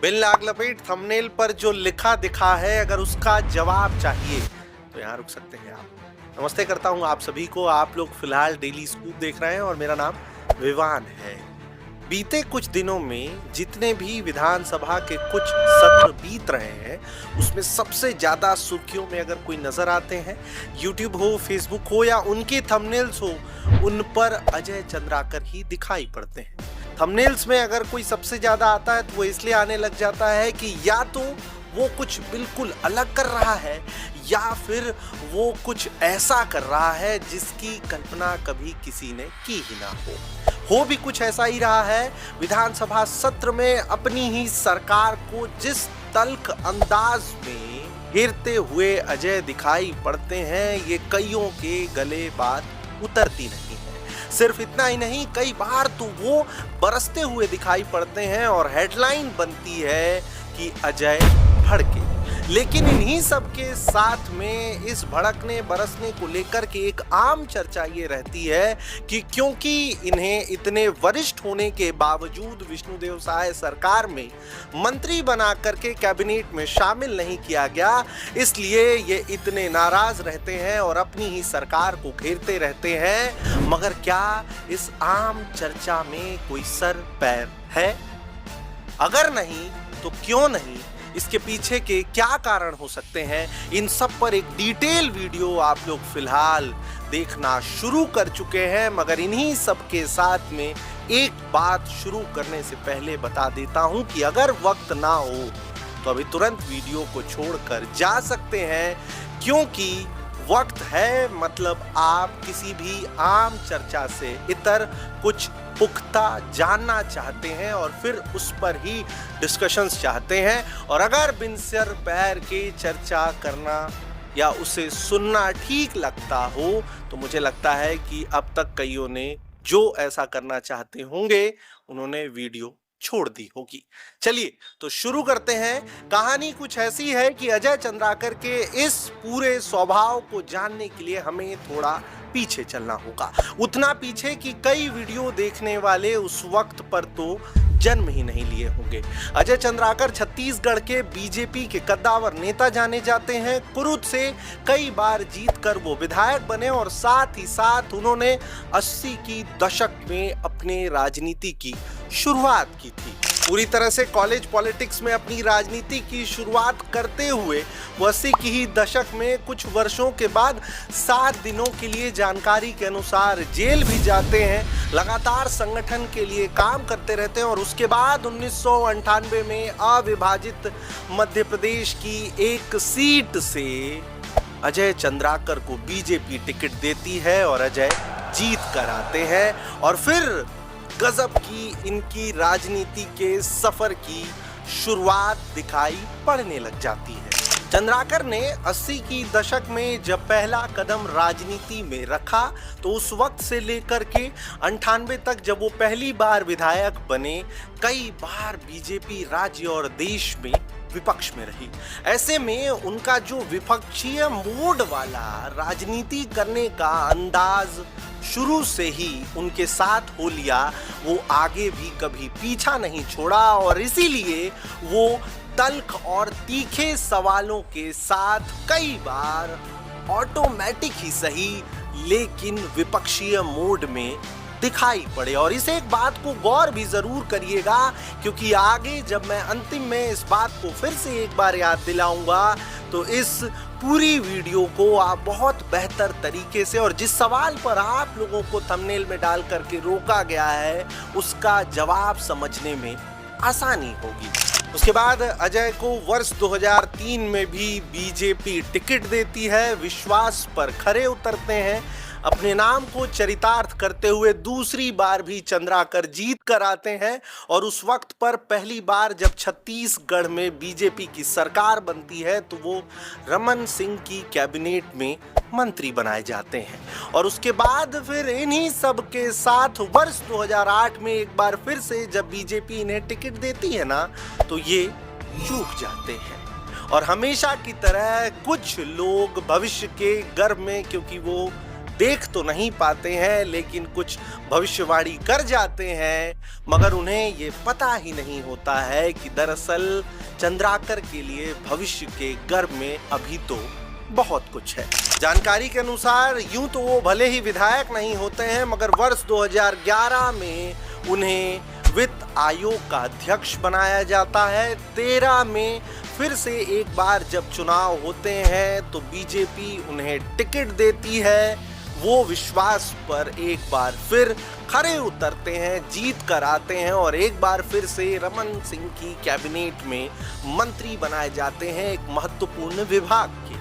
बिन लाग लपेट थंबनेल पर जो लिखा दिखा है, अगर उसका जवाब चाहिए तो यहाँ रुक सकते हैं आप। नमस्ते करता हूँ आप सभी को। आप लोग फिलहाल डेली स्कूप देख रहे हैं और मेरा नाम विवान है। बीते कुछ दिनों में जितने भी विधानसभा के कुछ सत्र बीत रहे हैं, उसमें सबसे ज्यादा सुर्खियों में अगर कोई नजर आते हैं, यूट्यूब हो, फेसबुक हो या उनके थंबनेल्स हो, उन पर अजय चंद्राकर ही दिखाई पड़ते हैं। थंबनेल्स में अगर कोई सबसे ज्यादा आता है तो वो इसलिए आने लग जाता है कि या तो वो कुछ बिल्कुल अलग कर रहा है या फिर वो कुछ ऐसा कर रहा है जिसकी कल्पना कभी किसी ने की ही ना हो भी कुछ ऐसा ही रहा है। विधानसभा सत्र में अपनी ही सरकार को जिस तल्ख अंदाज में घेरते हुए अजय दिखाई पड़ते हैं, ये कईयों के गले बात उतरती नहीं है। सिर्फ इतना ही नहीं, कई बार तो वो बरसते हुए दिखाई पड़ते हैं और हेडलाइन बनती है कि अजय भड़के। लेकिन इन्हीं सब के साथ में इस भड़कने बरसने को लेकर के एक आम चर्चा ये रहती है कि क्योंकि इन्हें इतने वरिष्ठ होने के बावजूद विष्णुदेव साय सरकार में मंत्री बना करके कैबिनेट में शामिल नहीं किया गया, इसलिए ये इतने नाराज रहते हैं और अपनी ही सरकार को घेरते रहते हैं। मगर क्या इस आम चर्चा में कोई सर पैर है? अगर नहीं तो क्यों नहीं? इसके पीछे के क्या कारण हो सकते हैं? इन सब पर एक डिटेल वीडियो आप लोग फिलहाल देखना शुरू कर चुके हैं। मगर इन्हीं सब के साथ में एक बात शुरू करने से पहले बता देता हूं कि अगर वक्त ना हो तो अभी तुरंत वीडियो को छोड़कर जा सकते हैं, क्योंकि वक्त है। मतलब आप किसी भी आम चर्चा से इतर कुछ पुख्ता जानना चाहते हैं और फिर उस पर ही डिस्कशंस चाहते हैं। और अगर बिन सर पैर के चर्चा करना या उसे सुनना ठीक लगता हो तो मुझे लगता है कि अब तक कईयों ने जो ऐसा करना चाहते होंगे उन्होंने वीडियो छोड़ दी होगी। चलिए तो शुरू करते हैं। कहानी कुछ ऐसी है कि अजय चंद्राकर के इस पूरे स्वभाव को जानने के लिए हमें थोड़ा पीछे चलना होगा। उतना पीछे कि कई वीडियो देखने वाले उस वक्त पर तो जन्म ही नहीं लिए होंगे। अजय चंद्राकर छत्तीसगढ़ के बीजेपी के कद्दावर नेता जाने जाते हैं। कुरुद से कई बार जीतकर वो विधायक बने और साथ ही साथ उन्होंने 80 की दशक में अपने राजनीति की शुरुआत की थी। पूरी तरह से कॉलेज पॉलिटिक्स में अपनी राजनीति की शुरुआत करते हुए वो 80 की ही दशक में कुछ वर्षों के बाद 7 दिनों के लिए जानकारी के अनुसार जेल भी जाते हैं। लगातार संगठन के लिए काम करते रहते हैं और उसके बाद 1998 में अविभाजित मध्य प्रदेश की एक सीट से अजय चंद्राकर को बीजेपी टिकट देती है और अजय जीत कर आते हैं। और फिर गजब की इनकी राजनीति के सफर की शुरुआत दिखाई पड़ने लग जाती है। चंद्राकर ने 80 की दशक में जब पहला कदम राजनीति में रखा तो उस वक्त से लेकर के 98 तक जब वो पहली बार विधायक बने, कई बार बीजेपी राज्य और देश में विपक्ष में रही। ऐसे में उनका जो विपक्षीय मोड वाला राजनीति करने का अंदाज शुरू से ही उनके साथ हो लिया, वो आगे भी कभी पीछा नहीं छोड़ा और इसीलिए वो तल्ख और तीखे सवालों के साथ कई बार ऑटोमेटिक ही सही लेकिन विपक्षीय मोड में दिखाई पड़े। और इस एक बात को गौर भी जरूर करिएगा, क्योंकि आगे जब मैं अंतिम में इस बात को फिर से एक बार याद दिलाऊंगा तो इस पूरी वीडियो को आप बहुत बेहतर तरीके से, और जिस सवाल पर आप लोगों को थंबनेल में डाल करके रोका गया है, उसका जवाब समझने में आसानी होगी। उसके बाद अजय को वर्ष 2003 में भी बीजेपी टिकट देती है। विश्वास पर खरे उतरते हैं। अपने नाम को चरितार्थ करते हुए दूसरी बार भी चंद्राकर जीत कर आते हैं और उस वक्त पर पहली बार जब छत्तीसगढ़ में बीजेपी की सरकार बनती है तो वो रमन सिंह की कैबिनेट में मंत्री बनाए जाते हैं। और उसके बाद फिर इन्हीं सब के साथ वर्ष 2008 में एक बार फिर से जब बीजेपी इन्हें टिकट देती है ना, तो ये चूक जाते हैं। और हमेशा की तरह कुछ लोग भविष्य के गर्भ में, क्योंकि वो देख तो नहीं पाते हैं लेकिन कुछ भविष्यवाणी कर जाते हैं, मगर उन्हें ये पता ही नहीं होता है कि दरअसल चंद्राकर के लिए भविष्य के गर्भ में अभी तो बहुत कुछ है। जानकारी के अनुसार यूं तो वो भले ही विधायक नहीं होते हैं, मगर वर्ष 2011 में उन्हें वित्त आयोग का अध्यक्ष बनाया जाता है। 13 में फिर से एक बार जब चुनाव होते हैं तो बीजेपी उन्हें टिकट देती है। वो विश्वास पर एक बार फिर खरे उतरते हैं, जीत कर आते हैं और एक बार फिर से रमन सिंह की कैबिनेट में मंत्री बनाए जाते हैं एक महत्वपूर्ण विभाग के।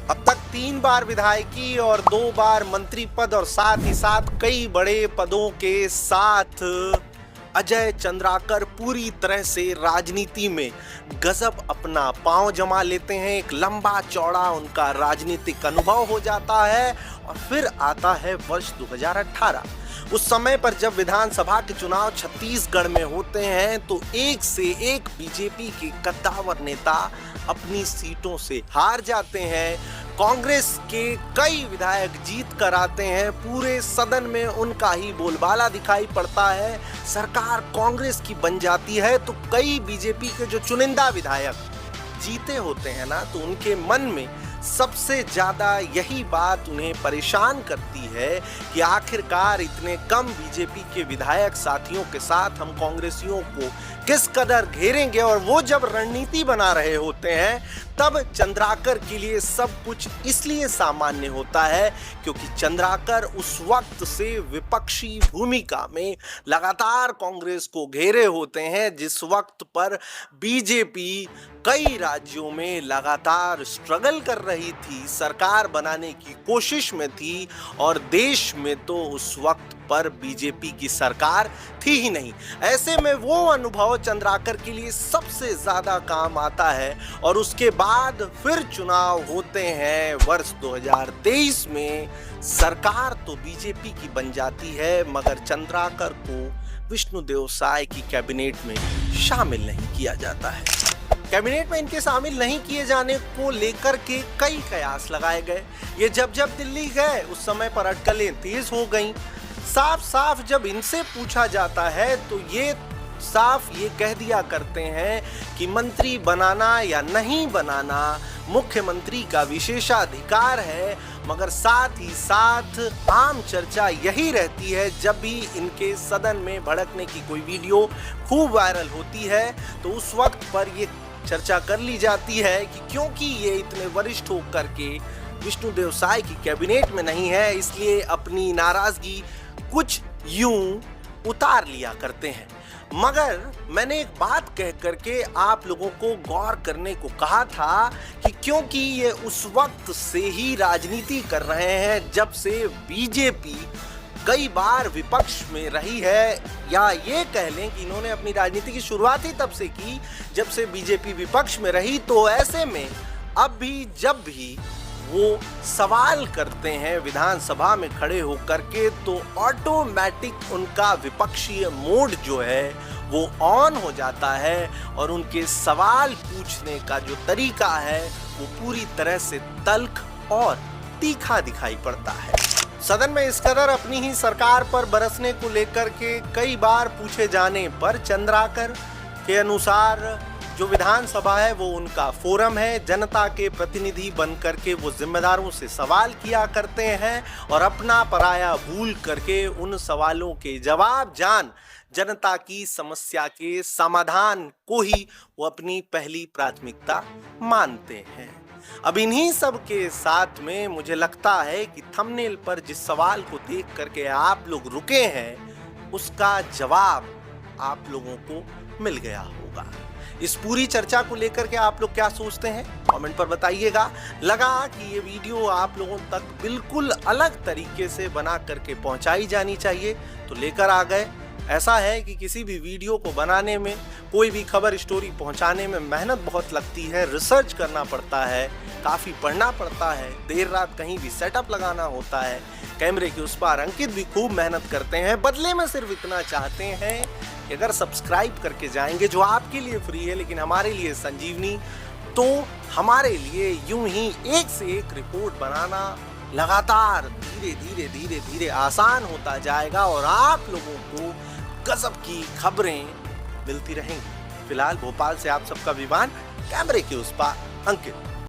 अब तक 3 बार विधायकी और 2 बार मंत्री पद और साथ ही साथ कई बड़े पदों के साथ अजय चंद्राकर पूरी तरह से राजनीति में गजब अपना पांव जमा लेते हैं। एक लंबा चौड़ा उनका राजनीतिक अनुभव हो जाता है और फिर आता है वर्ष 2018। उस समय पर जब विधानसभा के चुनाव छत्तीसगढ़ में होते हैं तो एक से एक बीजेपी के कद्दावर नेता अपनी सीटों से हार जाते हैं। कांग्रेस के कई विधायक जीत कर आते हैं, पूरे सदन में उनका ही बोलबाला दिखाई पड़ता है, सरकार कांग्रेस की बन जाती है। तो कई बीजेपी के जो चुनिंदा विधायक जीते होते हैं ना, तो उनके मन में सबसे ज्यादा यही बात उन्हें परेशान करती है कि आखिरकार इतने कम बीजेपी के विधायक साथियों के साथ हम कांग्रेसियों को किस कदर घेरेंगे। और वो जब रणनीति बना रहे होते हैं तब चंद्राकर के लिए सब कुछ इसलिए सामान्य होता है क्योंकि चंद्राकर उस वक्त से विपक्षी भूमिका में लगातार कांग्रेस को घेरे होते हैं, जिस वक्त पर बीजेपी कई राज्यों में लगातार स्ट्रगल कर रही थी, सरकार बनाने की कोशिश में थी और देश में तो उस वक्त पर बीजेपी की सरकार थी ही नहीं। ऐसे में वो अनुभव चंद्राकर के लिए सबसे ज्यादा काम आता है। और उसके बाद फिर चुनाव होते हैं वर्ष 2023 में, सरकार तो बीजेपी की बन जाती है मगर चंद्राकर को विष्णुदेव साय की कैबिनेट में शामिल नहीं किया जाता है। कैबिनेट में इनके शामिल नहीं किए जाने को लेकर के कई कयास लगाए गए। ये जब जब दिल्ली गए उस समय पर अटकलें तेज हो गईं। साफ साफ जब इनसे पूछा जाता है तो ये साफ ये कह दिया करते हैं कि मंत्री बनाना या नहीं बनाना मुख्यमंत्री का विशेषाधिकार है, मगर साथ ही साथ आम चर्चा यही रहती है जब भी इनके सदन में भड़कने की कोई वीडियो खूब वायरल होती है तो उस वक्त पर ये चर्चा कर ली जाती है कि क्योंकि ये इतने वरिष्ठ होकर के विष्णुदेव साय की कैबिनेट में नहीं है, इसलिए अपनी नाराजगी कुछ यूं उतार लिया करते हैं। मगर मैंने एक बात कह करके आप लोगों को गौर करने को कहा था कि क्योंकि ये उस वक्त से ही राजनीति कर रहे हैं जब से बीजेपी कई बार विपक्ष में रही है, या ये कह लें कि इन्होंने अपनी राजनीति की शुरुआत ही तब से की जब से बीजेपी विपक्ष में रही। तो ऐसे में अब भी जब भी वो सवाल करते हैं विधानसभा में खड़े होकर के तो ऑटोमेटिक उनका विपक्षीय मोड जो है वो ऑन हो जाता है और उनके सवाल पूछने का जो तरीका है वो पूरी तरह से तल्ख और तीखा दिखाई पड़ता है। सदन में इस कदर अपनी ही सरकार पर बरसने को लेकर के कई बार पूछे जाने पर चंद्राकर के अनुसार जो विधानसभा है वो उनका फोरम है, जनता के प्रतिनिधि बन करके वो जिम्मेदारों से सवाल किया करते हैं और अपना पराया भूल करके उन सवालों के जवाब जान जनता की समस्या के समाधान को ही वो अपनी पहली प्राथमिकता मानते हैं। अब इन्हीं सब के साथ में मुझे लगता है कि थंबनेल पर जिस सवाल को देख करके आप लोग रुके हैं उसका जवाब आप लोगों को मिल गया होगा। इस पूरी चर्चा को लेकर के आप लोग क्या सोचते हैं कमेंट पर बताइएगा। लगा कि ये वीडियो आप लोगों तक बिल्कुल अलग तरीके से बना करके पहुंचाई जानी चाहिए तो लेकर आ गए। ऐसा है कि किसी भी वीडियो को बनाने में, कोई भी खबर स्टोरी पहुंचाने में मेहनत बहुत लगती है, रिसर्च करना पड़ता है, काफ़ी पढ़ना पड़ता है, देर रात कहीं भी सेटअप लगाना होता है, कैमरे के उस पार अंकित भी खूब मेहनत करते हैं। बदले में सिर्फ इतना चाहते हैं कि अगर सब्सक्राइब करके जाएंगे जो आपके लिए फ्री है लेकिन हमारे लिए संजीवनी, तो हमारे लिए यूं ही एक से एक रिपोर्ट बनाना लगातार धीरे धीरे धीरे धीरे आसान होता जाएगा और आप लोगों को गजब की खबरें मिलती रहेंगी। फिलहाल भोपाल से आप सबका विमान, कैमरे के उस पार अंकित।